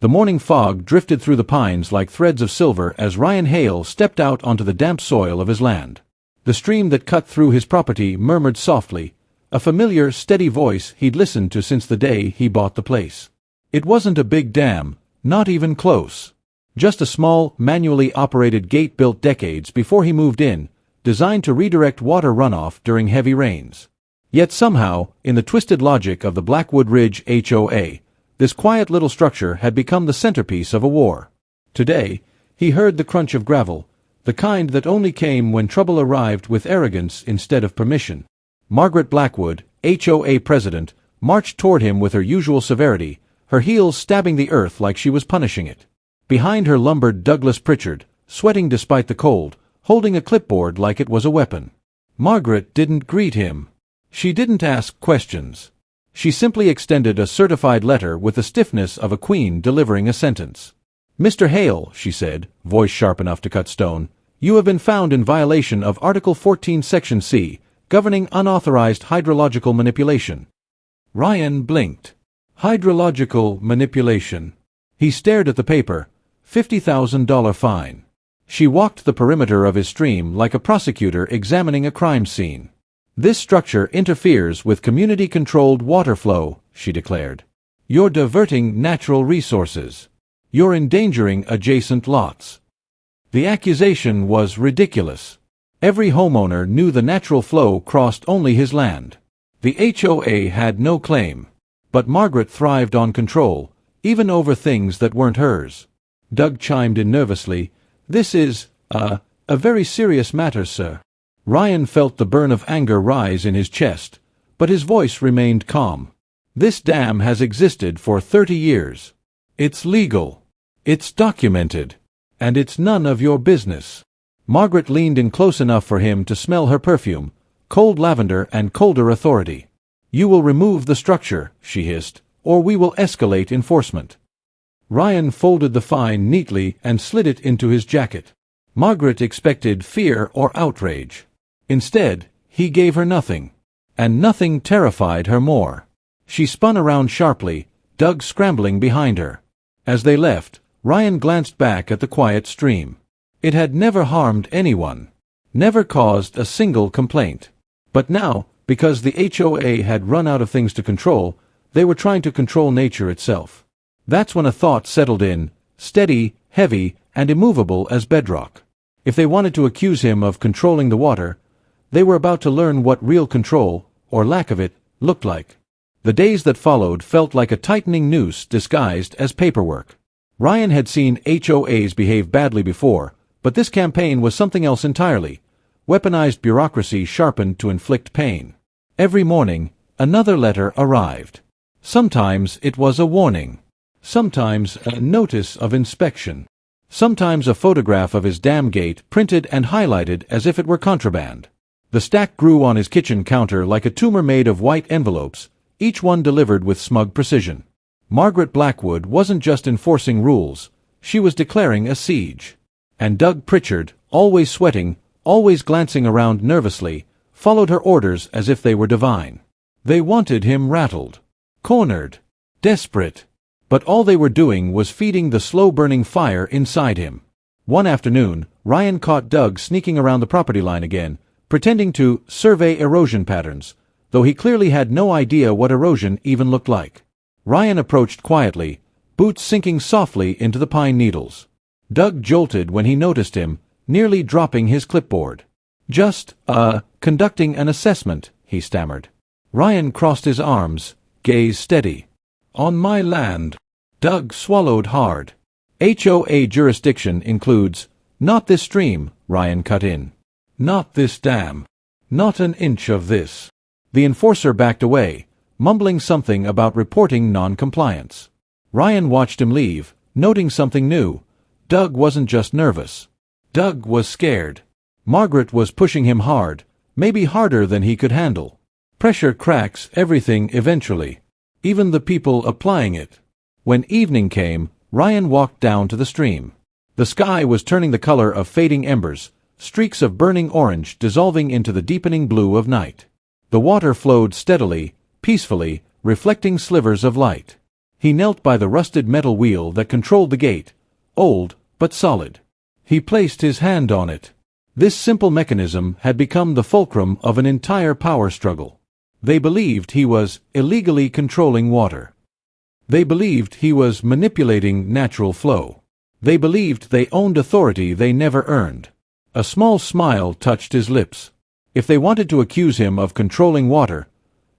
The morning fog drifted through the pines like threads of silver as Ryan Hale stepped out onto the damp soil of his land. The stream that cut through his property murmured softly, a familiar, steady voice he'd listened to since the day he bought the place. It wasn't a big dam, not even close. Just a small, manually operated gate built decades before he moved in, designed to redirect water runoff during heavy rains. Yet somehow, in the twisted logic of the Blackwood Ridge HOA, this quiet little structure had become the centerpiece of a war. Today, he heard the crunch of gravel, the kind that only came when trouble arrived with arrogance instead of permission. Margaret Blackwood, HOA president, marched toward him with her usual severity, her heels stabbing the earth like she was punishing it. Behind her lumbered Douglas Pritchard, sweating despite the cold, holding a clipboard like it was a weapon. Margaret didn't greet him. She didn't ask questions. She simply extended a certified letter with the stiffness of a queen delivering a sentence. "Mr. Hale," she said, voice sharp enough to cut stone, "you have been found in violation of Article 14 Section C, governing unauthorized hydrological manipulation." Ryan blinked. Hydrological manipulation. He stared at the paper. $50,000 fine. She walked the perimeter of his stream like a prosecutor examining a crime scene. "This structure interferes with community-controlled water flow," she declared. "You're diverting natural resources. You're endangering adjacent lots." The accusation was ridiculous. Every homeowner knew the natural flow crossed only his land. The HOA had no claim. But Margaret thrived on control, even over things that weren't hers. Doug chimed in nervously, "This is, a very serious matter, sir." Ryan felt the burn of anger rise in his chest, but his voice remained calm. "This dam has existed for 30 years. It's legal. It's documented. And it's none of your business." Margaret leaned in close enough for him to smell her perfume, cold lavender and colder authority. "You will remove the structure," she hissed, "or we will escalate enforcement." Ryan folded the fine neatly and slid it into his jacket. Margaret expected fear or outrage. Instead, he gave her nothing. And nothing terrified her more. She spun around sharply, Doug scrambling behind her. As they left, Ryan glanced back at the quiet stream. It had never harmed anyone. Never caused a single complaint. But now, because the HOA had run out of things to control, they were trying to control nature itself. That's when a thought settled in, steady, heavy, and immovable as bedrock. If they wanted to accuse him of controlling the water, they were about to learn what real control, or lack of it, looked like. The days that followed felt like a tightening noose disguised as paperwork. Ryan had seen HOAs behave badly before, but this campaign was something else entirely. Weaponized bureaucracy sharpened to inflict pain. Every morning, another letter arrived. Sometimes it was a warning. Sometimes a notice of inspection. Sometimes a photograph of his dam gate printed and highlighted as if it were contraband. The stack grew on his kitchen counter like a tumor made of white envelopes, each one delivered with smug precision. Margaret Blackwood wasn't just enforcing rules, she was declaring a siege. And Doug Pritchard, always sweating, always glancing around nervously, followed her orders as if they were divine. They wanted him rattled, cornered, desperate. But all they were doing was feeding the slow-burning fire inside him. One afternoon, Ryan caught Doug sneaking around the property line again, pretending to survey erosion patterns, though he clearly had no idea what erosion even looked like. Ryan approached quietly, boots sinking softly into the pine needles. Doug jolted when he noticed him, nearly dropping his clipboard. "Just, conducting an assessment," he stammered. Ryan crossed his arms, gaze steady. "On my land." Doug swallowed hard. HOA jurisdiction includes, "Not this stream," Ryan cut in. "Not this dam. Not an inch of this." The enforcer backed away, mumbling something about reporting non-compliance. Ryan watched him leave, noting something new. Doug wasn't just nervous. Doug was scared. Margaret was pushing him hard, maybe harder than he could handle. Pressure cracks everything eventually. Even the people applying it. When evening came, Ryan walked down to the stream. The sky was turning the color of fading embers, streaks of burning orange dissolving into the deepening blue of night. The water flowed steadily, peacefully, reflecting slivers of light. He knelt by the rusted metal wheel that controlled the gate, old but solid. He placed his hand on it. This simple mechanism had become the fulcrum of an entire power struggle. They believed he was illegally controlling water. They believed he was manipulating natural flow. They believed they owned authority they never earned. A small smile touched his lips. If they wanted to accuse him of controlling water,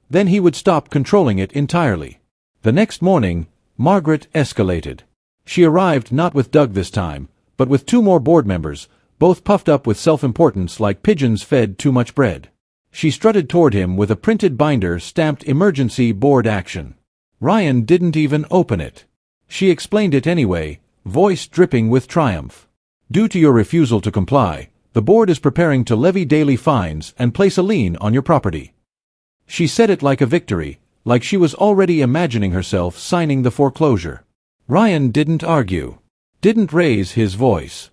then he would stop controlling it entirely. The next morning, Margaret escalated. She arrived not with Doug this time, but with 2 more board members, both puffed up with self-importance like pigeons fed too much bread. She strutted toward him with a printed binder stamped Emergency Board Action. Ryan didn't even open it. She explained it anyway, voice dripping with triumph. Due to your refusal to comply, the board is preparing to levy daily fines and place a lien on your property. She said it like a victory, like she was already imagining herself signing the foreclosure. Ryan didn't argue, didn't raise his voice.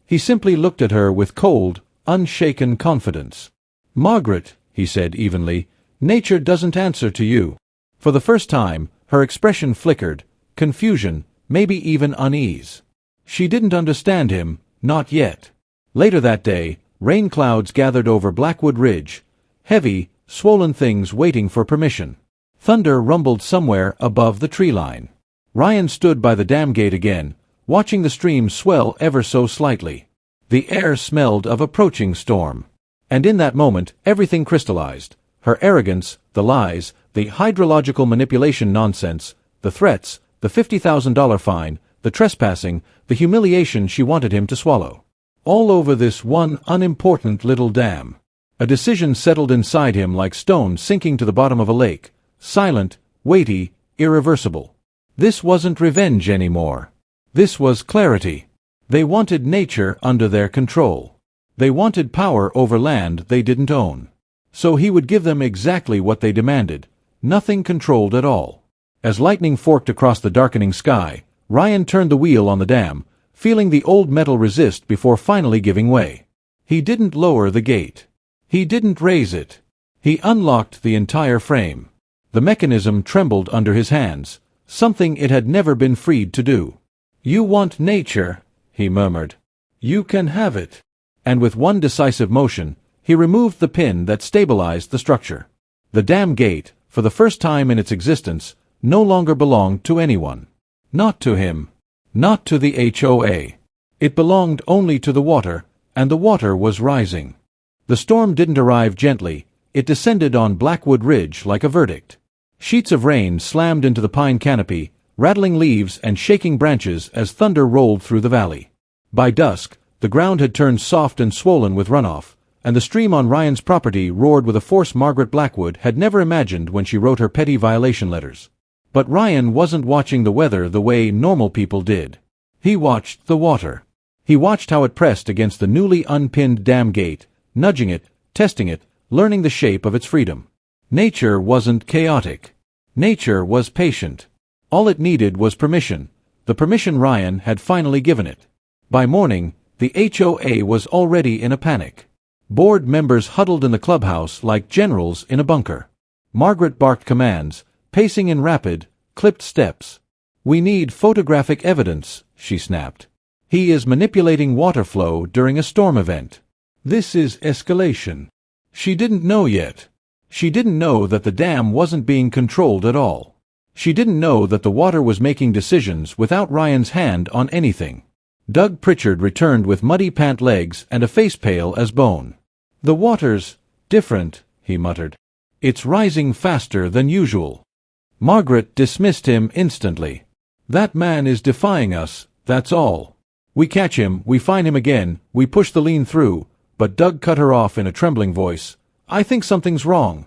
He simply looked at her with cold, unshaken confidence. "Margaret," he said evenly, "nature doesn't answer to you." For the first time, her expression flickered, confusion, maybe even unease. She didn't understand him, not yet. Later that day, rain clouds gathered over Blackwood Ridge, heavy, swollen things waiting for permission. Thunder rumbled somewhere above the tree line. Ryan stood by the dam gate again, watching the stream swell ever so slightly. The air smelled of approaching storm. And in that moment, everything crystallized. Her arrogance, the lies, the hydrological manipulation nonsense, the threats, the $50,000 fine, the trespassing, the humiliation she wanted him to swallow. All over this one unimportant little dam. A decision settled inside him like stone sinking to the bottom of a lake, silent, weighty, irreversible. This wasn't revenge anymore. This was clarity. They wanted nature under their control. They wanted power over land they didn't own. So he would give them exactly what they demanded, nothing controlled at all. As lightning forked across the darkening sky, Ryan turned the wheel on the dam, feeling the old metal resist before finally giving way. He didn't lower the gate. He didn't raise it. He unlocked the entire frame. The mechanism trembled under his hands, something it had never been freed to do. "You want nature," he murmured. "You can have it." And with one decisive motion, he removed the pin that stabilized the structure. The dam gate, for the first time in its existence, no longer belonged to anyone. Not to him. Not to the HOA. It belonged only to the water, and the water was rising. The storm didn't arrive gently, it descended on Blackwood Ridge like a verdict. Sheets of rain slammed into the pine canopy, rattling leaves and shaking branches as thunder rolled through the valley. By dusk, the ground had turned soft and swollen with runoff, and the stream on Ryan's property roared with a force Margaret Blackwood had never imagined when she wrote her petty violation letters. But Ryan wasn't watching the weather the way normal people did. He watched the water. He watched how it pressed against the newly unpinned dam gate, nudging it, testing it, learning the shape of its freedom. Nature wasn't chaotic. Nature was patient. All it needed was permission, the permission Ryan had finally given it. By morning, the HOA was already in a panic. Board members huddled in the clubhouse like generals in a bunker. Margaret barked commands, pacing in rapid, clipped steps. "We need photographic evidence," she snapped. "He is manipulating water flow during a storm event. This is escalation." She didn't know yet. She didn't know that the dam wasn't being controlled at all. She didn't know that the water was making decisions without Ryan's hand on anything. Doug Pritchard returned with muddy pant legs and a face pale as bone. "The water's different," he muttered. "It's rising faster than usual." Margaret dismissed him instantly. "That man is defying us, that's all. We catch him, we fine him again, we push the lien through," but Doug cut her off in a trembling voice. "I think something's wrong."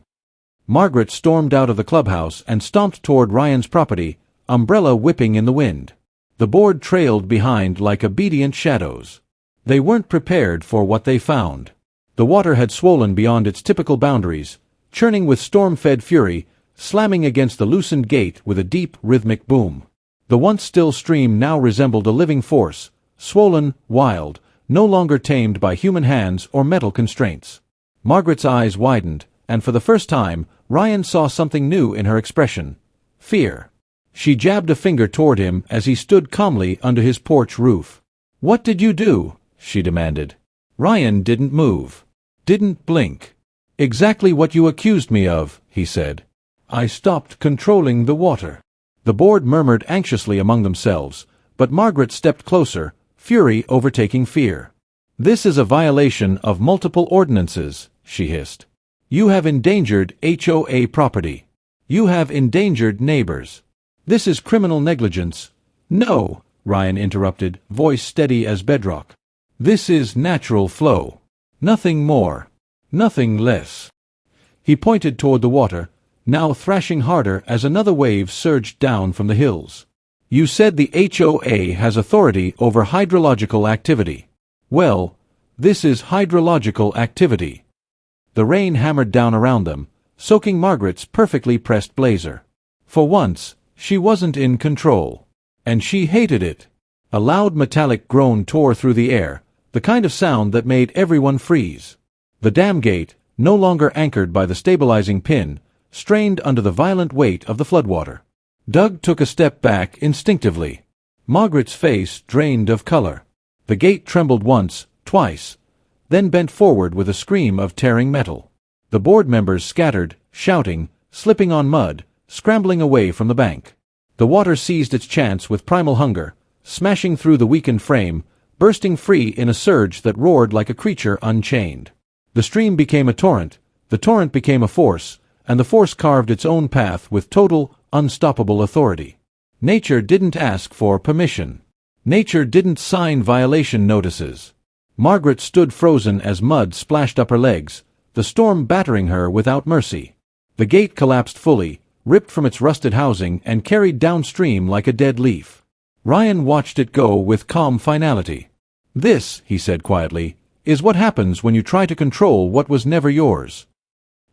Margaret stormed out of the clubhouse and stomped toward Ryan's property, umbrella whipping in the wind. The board trailed behind like obedient shadows. They weren't prepared for what they found. The water had swollen beyond its typical boundaries, churning with storm-fed fury, slamming against the loosened gate with a deep, rhythmic boom. The once still stream now resembled a living force, swollen, wild, no longer tamed by human hands or metal constraints. Margaret's eyes widened, and for the first time, Ryan saw something new in her expression. Fear. She jabbed a finger toward him as he stood calmly under his porch roof. "What did you do?" she demanded. Ryan didn't move. Didn't blink. "Exactly what you accused me of," he said. "I stopped controlling the water." The board murmured anxiously among themselves, but Margaret stepped closer, fury overtaking fear. "This is a violation of multiple ordinances," she hissed. "You have endangered HOA property. You have endangered neighbors. This is criminal negligence." "No," Ryan interrupted, voice steady as bedrock. "This is natural flow. Nothing more. Nothing less." He pointed toward the water, now thrashing harder as another wave surged down from the hills. "You said the HOA has authority over hydrological activity. Well, this is hydrological activity." The rain hammered down around them, soaking Margaret's perfectly pressed blazer. For once, she wasn't in control. And she hated it. A loud metallic groan tore through the air, the kind of sound that made everyone freeze. The dam gate, no longer anchored by the stabilizing pin, strained under the violent weight of the floodwater. Doug took a step back instinctively. Margaret's face drained of color. The gate trembled once, twice, then bent forward with a scream of tearing metal. The board members scattered, shouting, slipping on mud, scrambling away from the bank. The water seized its chance with primal hunger, smashing through the weakened frame, bursting free in a surge that roared like a creature unchained. The stream became a torrent, the torrent became a force, and the force carved its own path with total, unstoppable authority. Nature didn't ask for permission. Nature didn't sign violation notices. Margaret stood frozen as mud splashed up her legs, the storm battering her without mercy. The gate collapsed fully, ripped from its rusted housing and carried downstream like a dead leaf. Ryan watched it go with calm finality. "This," he said quietly, "is what happens when you try to control what was never yours."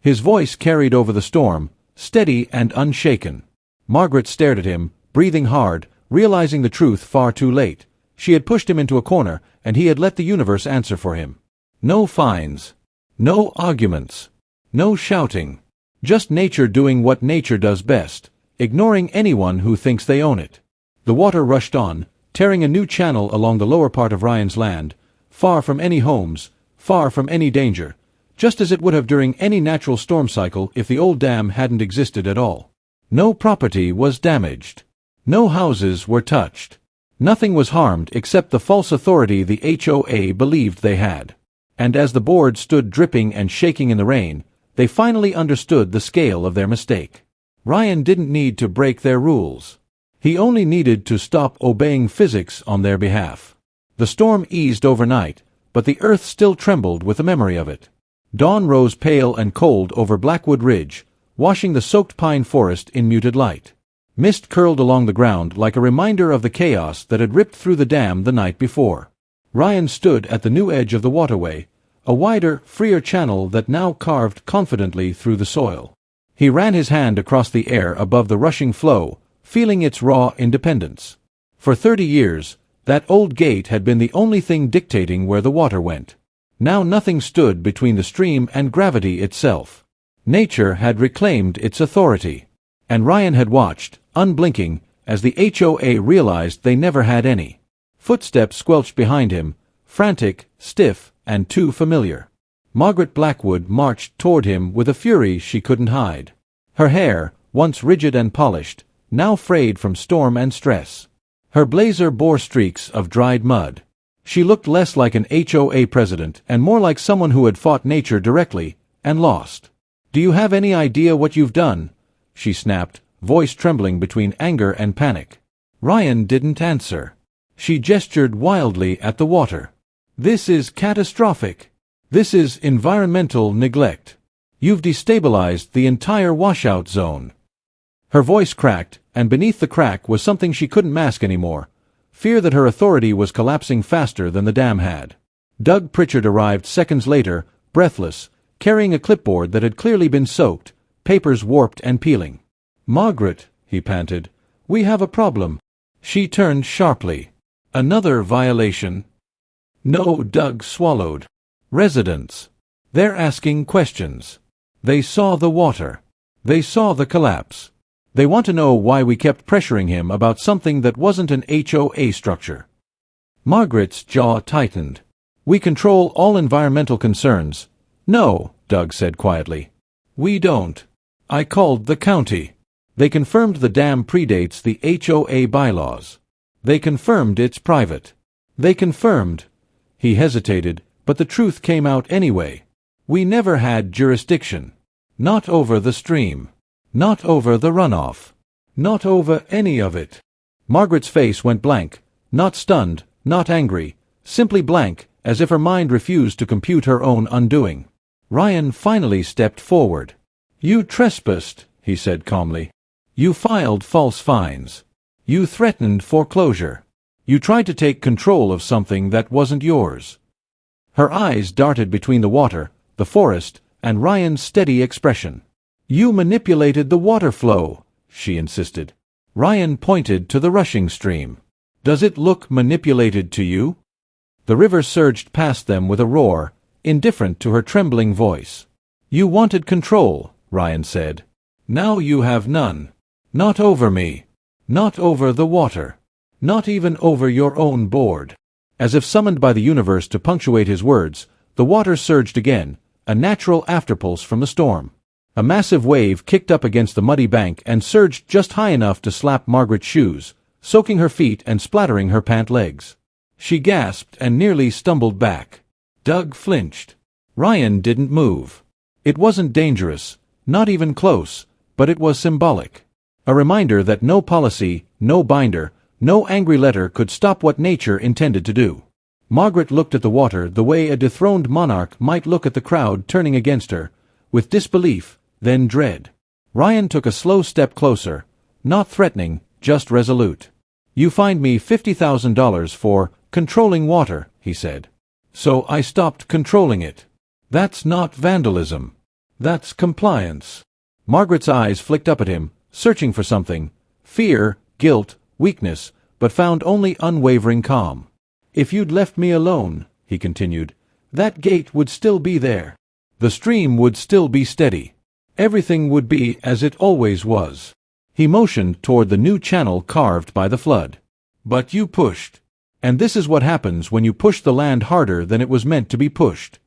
His voice carried over the storm, steady and unshaken. Margaret stared at him, breathing hard, realizing the truth far too late. She had pushed him into a corner, and he had let the universe answer for him. No fines. No arguments. No shouting. Just nature doing what nature does best, ignoring anyone who thinks they own it. The water rushed on, tearing a new channel along the lower part of Ryan's land, far from any homes, far from any danger, just as it would have during any natural storm cycle if the old dam hadn't existed at all. No property was damaged. No houses were touched. Nothing was harmed except the false authority the HOA believed they had. And as the board stood dripping and shaking in the rain, they finally understood the scale of their mistake. Ryan didn't need to break their rules. He only needed to stop obeying physics on their behalf. The storm eased overnight, but the earth still trembled with the memory of it. Dawn rose pale and cold over Blackwood Ridge, washing the soaked pine forest in muted light. Mist curled along the ground like a reminder of the chaos that had ripped through the dam the night before. Ryan stood at the new edge of the waterway, a wider, freer channel that now carved confidently through the soil. He ran his hand across the air above the rushing flow, feeling its raw independence. For 30 years, that old gate had been the only thing dictating where the water went. Now nothing stood between the stream and gravity itself. Nature had reclaimed its authority. And Ryan had watched, unblinking, as the HOA realized they never had any. Footsteps squelched behind him, frantic, stiff, and too familiar. Margaret Blackwood marched toward him with a fury she couldn't hide. Her hair, once rigid and polished, now frayed from storm and stress. Her blazer bore streaks of dried mud. She looked less like an HOA president and more like someone who had fought nature directly, and lost. "Do you have any idea what you've done?" she snapped, voice trembling between anger and panic. Ryan didn't answer. She gestured wildly at the water. "This is catastrophic. This is environmental neglect. You've destabilized the entire washout zone." Her voice cracked, and beneath the crack was something she couldn't mask anymore, fear that her authority was collapsing faster than the dam had. Doug Pritchard arrived seconds later, breathless, carrying a clipboard that had clearly been soaked, papers warped and peeling. "Margaret," he panted, "we have a problem." She turned sharply. "Another violation?" "No," Doug swallowed. "Residents. They're asking questions. They saw the water. They saw the collapse. They want to know why we kept pressuring him about something that wasn't an HOA structure. Margaret's jaw tightened. We control all environmental concerns. No, Doug said quietly. We don't. I called the county. They confirmed the dam predates the HOA bylaws. They confirmed it's private. They confirmed. He hesitated, but the truth came out anyway. We never had jurisdiction. Not over the stream. Not over the runoff. Not over any of it. Margaret's face went blank, not stunned, not angry, simply blank, as if her mind refused to compute her own undoing. Ryan finally stepped forward. You trespassed, he said calmly. You filed false fines. You threatened foreclosure. You tried to take control of something that wasn't yours. Her eyes darted between the water, the forest, and Ryan's steady expression. You manipulated the water flow, she insisted. Ryan pointed to the rushing stream. Does it look manipulated to you? The river surged past them with a roar, indifferent to her trembling voice. You wanted control, Ryan said. Now you have none. Not over me. Not over the water. Not even over your own board. As if summoned by the universe to punctuate his words, the water surged again, a natural afterpulse from the storm. A massive wave kicked up against the muddy bank and surged just high enough to slap Margaret's shoes, soaking her feet and splattering her pant legs. She gasped and nearly stumbled back. Doug flinched. Ryan didn't move. It wasn't dangerous, not even close, but it was symbolic. A reminder that no policy, no binder, no angry letter could stop what nature intended to do. Margaret looked at the water the way a dethroned monarch might look at the crowd turning against her, with disbelief, then dread. Ryan took a slow step closer, not threatening, just resolute. You fined me $50,000 for controlling water, he said. So I stopped controlling it. That's not vandalism. That's compliance. Margaret's eyes flicked up at him, searching for something. Fear, guilt, weakness, but found only unwavering calm. If you'd left me alone, he continued, that gate would still be there. The stream would still be steady. Everything would be as it always was. He motioned toward the new channel carved by the flood. But you pushed. And this is what happens when you push the land harder than it was meant to be pushed.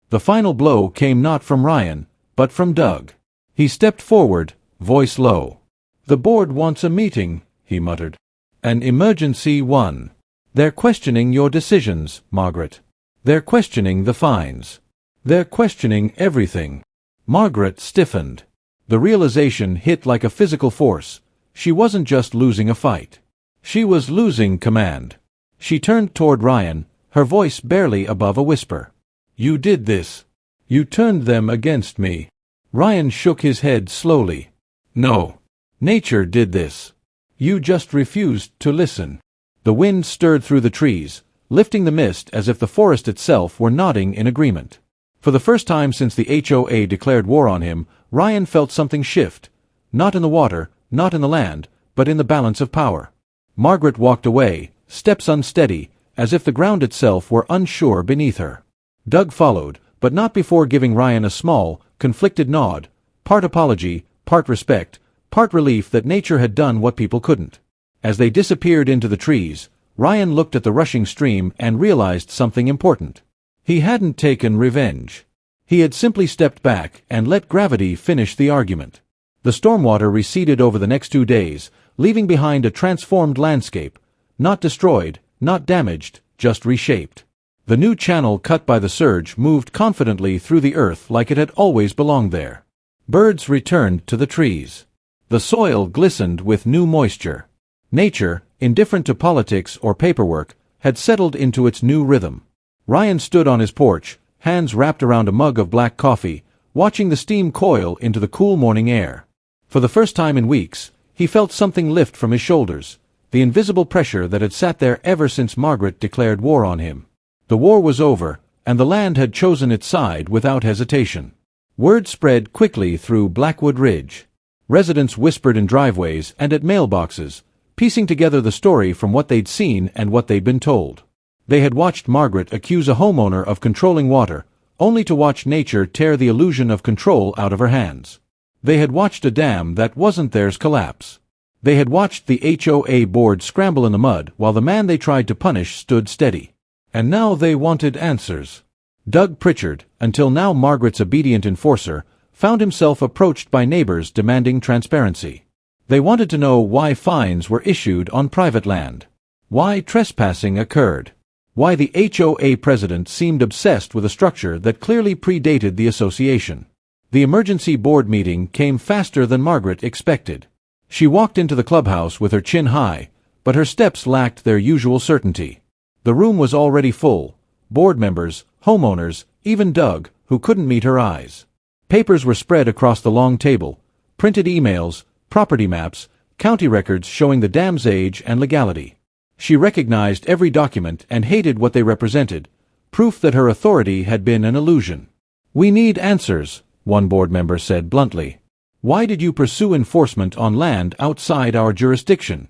The final blow came not from Ryan, but from Doug. He stepped forward, voice low. The board wants a meeting, he muttered. An emergency one. They're questioning your decisions, Margaret. They're questioning the fines. They're questioning everything. Margaret stiffened. The realization hit like a physical force. She wasn't just losing a fight. She was losing command. She turned toward Ryan, her voice barely above a whisper. You did this. You turned them against me. Ryan shook his head slowly. No. Nature did this. You just refused to listen. The wind stirred through the trees, lifting the mist as if the forest itself were nodding in agreement. For the first time since the HOA declared war on him, Ryan felt something shift. Not in the water, not in the land, but in the balance of power. Margaret walked away, steps unsteady, as if the ground itself were unsure beneath her. Doug followed, but not before giving Ryan a small, conflicted nod, part apology, part respect, part relief that nature had done what people couldn't. As they disappeared into the trees, Ryan looked at the rushing stream and realized something important. He hadn't taken revenge. He had simply stepped back and let gravity finish the argument. The stormwater receded over the next 2 days, leaving behind a transformed landscape, not destroyed, not damaged, just reshaped. The new channel cut by the surge moved confidently through the earth like it had always belonged there. Birds returned to the trees. The soil glistened with new moisture. Nature, indifferent to politics or paperwork, had settled into its new rhythm. Ryan stood on his porch, hands wrapped around a mug of black coffee, watching the steam coil into the cool morning air. For the first time in weeks, he felt something lift from his shoulders, the invisible pressure that had sat there ever since Margaret declared war on him. The war was over, and the land had chosen its side without hesitation. Word spread quickly through Blackwood Ridge. Residents whispered in driveways and at mailboxes, piecing together the story from what they'd seen and what they'd been told. They had watched Margaret accuse a homeowner of controlling water, only to watch nature tear the illusion of control out of her hands. They had watched a dam that wasn't theirs collapse. They had watched the HOA board scramble in the mud while the man they tried to punish stood steady. And now they wanted answers. Doug Pritchard, until now Margaret's obedient enforcer, found himself approached by neighbors demanding transparency. They wanted to know why fines were issued on private land, why trespassing occurred, why the HOA president seemed obsessed with a structure that clearly predated the association. The emergency board meeting came faster than Margaret expected. She walked into the clubhouse with her chin high, but her steps lacked their usual certainty. The room was already full. Board members, homeowners, even Doug, who couldn't meet her eyes. Papers were spread across the long table, printed emails, property maps, county records showing the dam's age and legality. She recognized every document and hated what they represented, proof that her authority had been an illusion. "We need answers," one board member said bluntly. "Why did you pursue enforcement on land outside our jurisdiction?"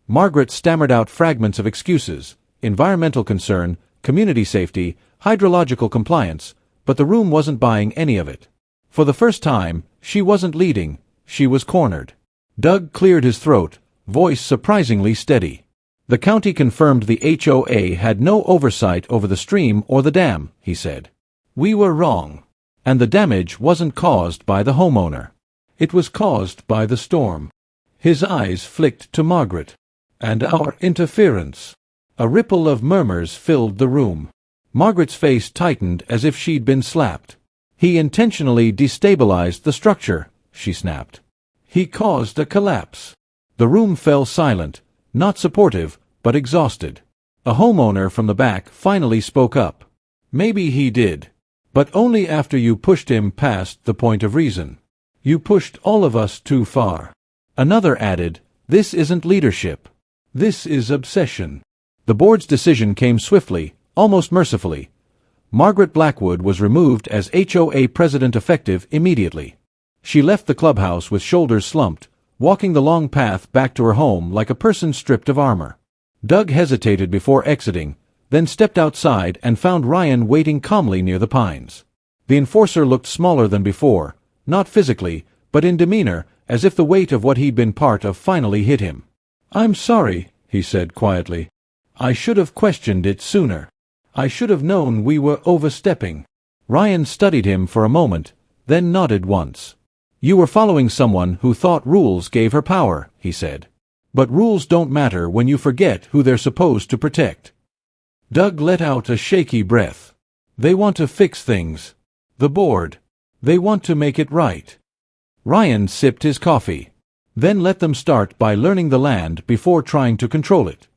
Margaret stammered out fragments of excuses: environmental concern, community safety, hydrological compliance, but the room wasn't buying any of it. For the first time, she wasn't leading, she was cornered. Doug cleared his throat, voice surprisingly steady. "The county confirmed the HOA had no oversight over the stream or the dam," he said. "We were wrong. And the damage wasn't caused by the homeowner. It was caused by the storm." His eyes flicked to Margaret. "And our interference." A ripple of murmurs filled the room. Margaret's face tightened as if she'd been slapped. "He intentionally destabilized the structure," she snapped. "He caused a collapse." The room fell silent, not supportive, but exhausted. A homeowner from the back finally spoke up. "Maybe he did. But only after you pushed him past the point of reason. You pushed all of us too far." Another added, "This isn't leadership. This is obsession." The board's decision came swiftly, almost mercifully. Margaret Blackwood was removed as HOA president effective immediately. She left the clubhouse with shoulders slumped, walking the long path back to her home like a person stripped of armor. Doug hesitated before exiting, then stepped outside and found Ryan waiting calmly near the pines. The enforcer looked smaller than before, not physically, but in demeanor, as if the weight of what he'd been part of finally hit him. "I'm sorry," he said quietly. "I should have questioned it sooner. I should have known we were overstepping." Ryan studied him for a moment, then nodded once. "You were following someone who thought rules gave her power," he said. "But rules don't matter when you forget who they're supposed to protect." Doug let out a shaky breath. "They want to fix things. The board. They want to make it right." Ryan sipped his coffee. "Then let them start by learning the land before trying to control it."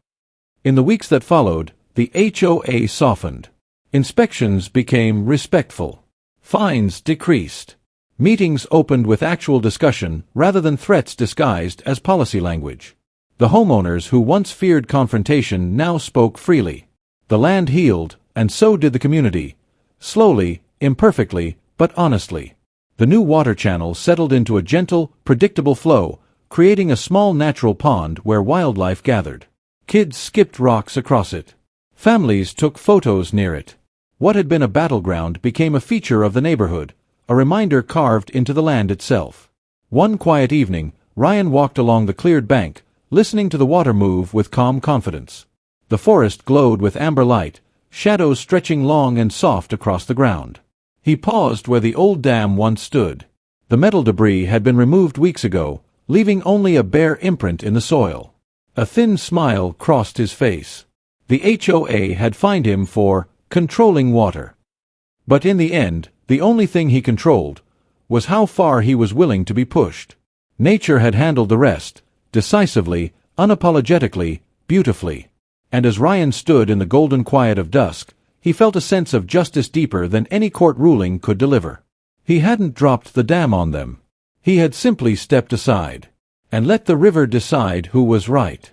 In the weeks that followed, the HOA softened. Inspections became respectful. Fines decreased. Meetings opened with actual discussion rather than threats disguised as policy language. The homeowners who once feared confrontation now spoke freely. The land healed, and so did the community. Slowly, imperfectly, but honestly. The new water channel settled into a gentle, predictable flow, creating a small natural pond where wildlife gathered. Kids skipped rocks across it. Families took photos near it. What had been a battleground became a feature of the neighborhood, a reminder carved into the land itself. One quiet evening, Ryan walked along the cleared bank, listening to the water move with calm confidence. The forest glowed with amber light, shadows stretching long and soft across the ground. He paused where the old dam once stood. The metal debris had been removed weeks ago, leaving only a bare imprint in the soil. A thin smile crossed his face. The HOA had fined him for controlling water. But in the end, the only thing he controlled was how far he was willing to be pushed. Nature had handled the rest, decisively, unapologetically, beautifully. And as Ryan stood in the golden quiet of dusk, he felt a sense of justice deeper than any court ruling could deliver. He hadn't dropped the dam on them. He had simply stepped aside and let the river decide who was right.